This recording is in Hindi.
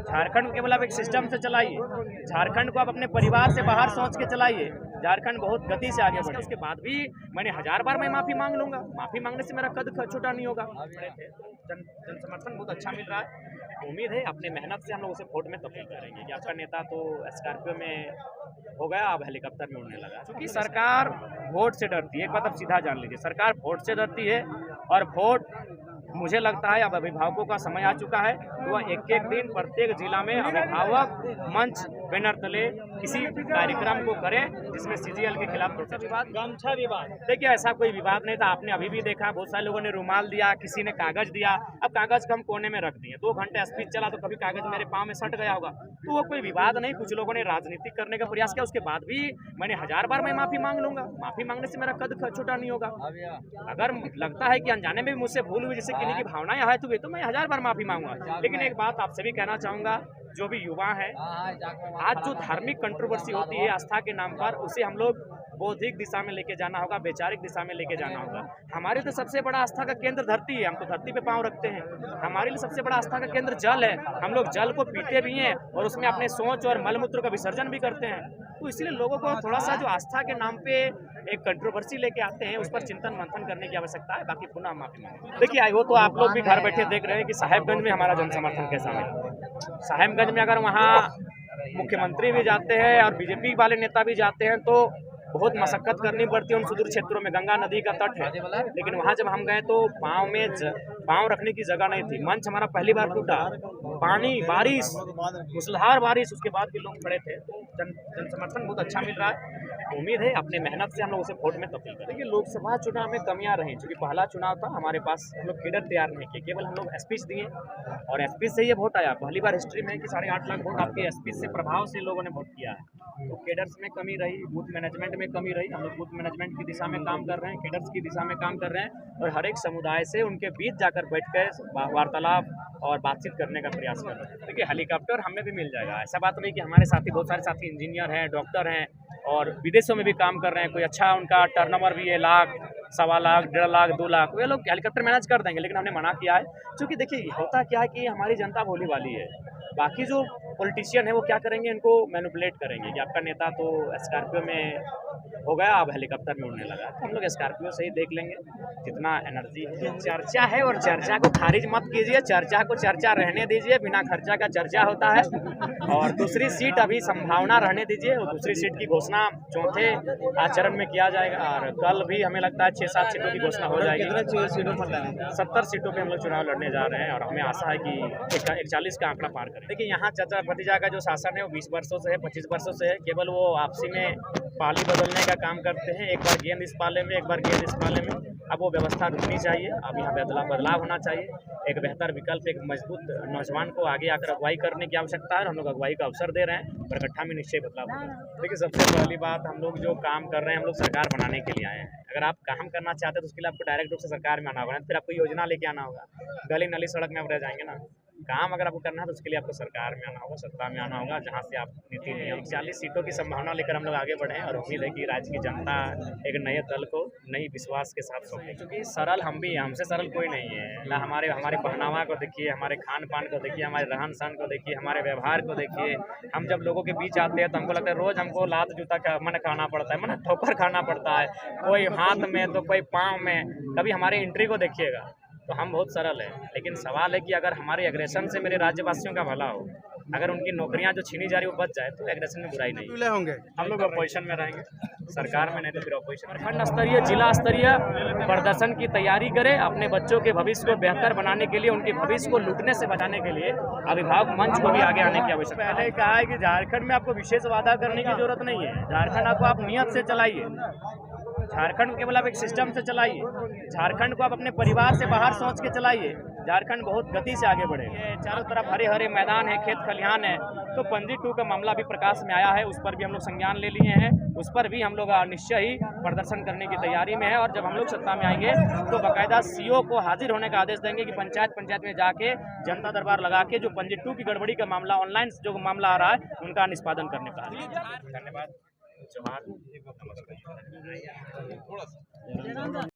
झारखंड केवल आप एक सिस्टम से चलाइए, झारखंड को आप अपने परिवार से बाहर सोच के चलाइए। झारखंड बहुत गति से आगे बढ़े। उसके बाद भी मैंने 1000 बार मैं माफ़ी मांग लूँगा, माफ़ी मांगने से मेरा कद छोटा नहीं होगा। जन समर्थन बहुत अच्छा मिल रहा है। उम्मीद है अपने मेहनत से हम लोग उसे वोट में तब्दील करेंगे कि आपका नेता तो स्कॉर्पियो में हो गया, अब हेलीकॉप्टर में उड़ने लगा। क्योंकि सरकार वोट से डरती है, एक बात आप सीधा जान लीजिए, सरकार वोट से डरती है। और वोट मुझे लगता है अब अभिभावकों का समय आ चुका है, तो वह एक दिन प्रत्येक जिला में अभिभावक मंच बैनर तले किसी कार्यक्रम को करें जिसमें सीजीएल के खिलाफ विवाद, गमछा विवाद। देखिए ऐसा कोई विवाद नहीं था, आपने अभी भी देखा बहुत सारे लोगों ने रुमाल दिया, किसी ने कागज दिया। अब कागज को हम कोने में रख दिए, 2 घंटे स्पीच चला तो कभी कागज मेरे पाँव में सट गया होगा, तो वो कोई विवाद नहीं। कुछ लोगों ने राजनीति करने का प्रयास किया, उसके बाद भी मैंने 1000 बार मैं माफी मांग लूंगा, माफी मांगने से मेरा कद छोटा नहीं होगा। अगर लगता है कि अनजाने में भी मुझसे भूल हुई, जिससे किन्हीं की भावनाएं आहत हुई, तो मैं 1000 बार माफी मांगूंगा। लेकिन एक बात आपसे भी कहना चाहूंगा, जो भी युवा है, आज जो धार्मिक कंट्रोवर्सी होती है आस्था के नाम पर, उसे हम लोग बौद्धिक दिशा में लेके जाना होगा, वैचारिक दिशा में लेके जाना होगा। हमारे तो सबसे बड़ा आस्था का केंद्र धरती है, हम तो धरती पे पांव रखते हैं। हमारे लिए सबसे बड़ा आस्था का केंद्र जल है, हम लोग जल को पीते भी हैं और उसमें अपने सोच और मलमूत्र का विसर्जन भी करते हैं। तो इसलिए लोगों को थोड़ा सा जो आस्था के नाम पे एक कंट्रोवर्सी लेके आते हैं, उस पर चिंतन मंथन करने की आवश्यकता है। बाकी पुनः माफी मांगते। देखिए आई वो तो आप लोग भी घर बैठे देख रहे हैं कि साहेबगंज में हमारा जन समर्थन कैसा मिला। साहेबगंज में अगर वहाँ मुख्यमंत्री भी जाते हैं और बीजेपी वाले नेता भी जाते हैं तो बहुत मशक्कत करनी पड़ती है उन सुदूर क्षेत्रों में। गंगा नदी का तट है, लेकिन वहाँ जब हम गए तो पाँव रखने की जगह नहीं थी। मंच हमारा पहली बार टूटा, पानी, बारिश, मूसलाधार बारिश, उसके बाद भी लोग खड़े थे। तो जन समर्थन बहुत अच्छा मिल रहा है। उम्मीद है अपने मेहनत से हम लोग उसे वोट में तब्दील करेंगे। लोकसभा चुनाव में कमियां रही, क्योंकि पहला चुनाव था, हमारे पास हम लोग कैडर तैयार नहीं किए, केवल हम लोग स्पीच दिए और स्पीच से ये वोट आया। पहली बार हिस्ट्री में कि 8.5 लाख वोट आपके स्पीच से प्रभाव से लोगों ने वोट किया है। तो कैडर्स में कमी रही, बूथ मैनेजमेंट में कमी रही। हम लोग बूथ मैनेजमेंट की दिशा में काम कर रहे हैं, कैडर्स की दिशा में काम कर रहे हैं और हर एक समुदाय से उनके बीच जाकर बैठकर वार्तालाप और बातचीत करने का प्रयास कर रहे हैं। देखिए हेलीकॉप्टर हमें भी मिल जाएगा, ऐसा बात नहीं कि हमारे साथी, बहुत सारे साथी इंजीनियर हैं, डॉक्टर हैं और विदेशों में भी काम कर रहे हैं। कोई अच्छा उनका टर्नओवर भी है, लाख, 1.25 लाख, 1.5 लाख, 2 लाख, वे लोग हेलीकॉप्टर मैनेज कर देंगे। लेकिन हमने मना किया है, क्योंकि देखिए होता क्या है कि हमारी जनता भोली वाली है। बाकी जो पॉलिटिशियन है वो क्या करेंगे, इनको मैनिपुलेट करेंगे कि आपका नेता तो स्कॉर्पियो में हो गया, अब हेलीकॉप्टर में उड़ने लगा। तो हम लोग स्कॉर्पियो से ही देख लेंगे जितना एनर्जी है। चर्चा है और चर्चा को खारिज मत कीजिए, चर्चा को चर्चा रहने दीजिए, बिना खर्चा का चर्चा होता है। और दूसरी सीट अभी संभावना रहने दीजिए, और दूसरी सीट की घोषणा 4थे आचरण में किया जाएगा और कल भी हमें लगता है 6-7 सीटों की घोषणा हो जाएगी। 70 सीटों पर हम लोग चुनाव लड़ने जा रहे हैं और हमें आशा है कि 41 का आंकड़ा पार करें। देखिए यहाँ चाचा भतीजा का जो शासन है वो 20 वर्षों से है, 25 वर्षों से है। केवल वो आपसी में पाली बदलने का काम करते हैं, एक बार गेंद इस पाले में, एक बार गेंद इस पाले में। अब वो व्यवस्था रुकनी चाहिए, अब यहाँ बदलाव होना चाहिए। एक बेहतर विकल्प, एक मजबूत नौजवान को आगे आकर अगुवाई करने की आवश्यकता है। हम लोग अगुवाई का अवसर दे रहे हैं, बरकट्ठा में निश्चय बदलाव होगा। देखिए सबसे पहली बात, हम लोग जो काम कर रहे हैं, हम लोग सरकार बनाने के लिए आए हैं। अगर आप काम करना चाहते हैं तो उसके लिए आपको डायरेक्ट रूप से सरकार में आना होगा, फिर आपको योजना लेके आना होगा। गली नली सड़क में आप रह जाएंगे ना। काम अगर आपको करना है तो उसके लिए आपको सरकार में आना होगा, सत्ता में आना होगा, जहाँ से आप नीति नियम 40 सीटों की संभावना लेकर हम लोग आगे बढ़े और उम्मीद है कि राज्य की जनता एक नए दल को नई विश्वास के साथ सौंपे। क्योंकि सरल हम भी हैं, हमसे सरल कोई नहीं है ना। हमारे पहनावा को देखिए, हमारे खान पान को देखिए, हमारे रहन सहन को देखिए, हमारे व्यवहार को देखिए। हम जब लोगों के बीच आते हैं तो हमको लगता है रोज हमको लात जूता खाना पड़ता है, ठोकर खाना पड़ता है, कोई हाथ में तो कोई पाँव में। कभी हमारी एंट्री को देखिएगा तो हम बहुत सरल हैं, लेकिन सवाल है कि अगर हमारे एग्रेशन से मेरे राज्यवासियों का भला हो, अगर उनकी नौकरियां जो छीनी जा रही है वो बच जाए, तो एग्रेशन में बुराई नहीं होंगे। हम लोग अपोजिशन में रहेंगे, सरकार में नहीं तो फिर अपोजिशन। खंड स्तरीय, जिला स्तरीय प्रदर्शन की तैयारी करें। अपने बच्चों के भविष्य को बेहतर बनाने के लिए, उनके भविष्य को लूटने से बचाने के लिए अभिभावक मंच को भी आगे आने की आवश्यकता है। पहले कहा है कि झारखंड में आपको विशेष वादा करने की जरूरत नहीं है। झारखंड आपको आप नियत से चलाइए, झारखंड केवल आप एक सिस्टम से चलाइए। झारखंड को आप अपने परिवार से बाहर सोच के चलाइए। झारखंड बहुत गति से आगे बढ़ेगा। चारों तरफ हरे हरे मैदान है, खेत खलिहान है। तो पंजी 2 का मामला भी प्रकाश में आया है, उस पर भी हम लोग संज्ञान ले लिए हैं। उस पर भी हम लोग निश्चय ही प्रदर्शन करने की तैयारी में है। और जब हम लोग सत्ता में आएंगे तो बाकायदा सीओ को हाजिर होने का आदेश देंगे कि पंचायत में जाके जनता दरबार लगा के जो पंजी 2 की गड़बड़ी का मामला, ऑनलाइन जो मामला आ रहा है, उनका निष्पादन करने का। धन्यवाद।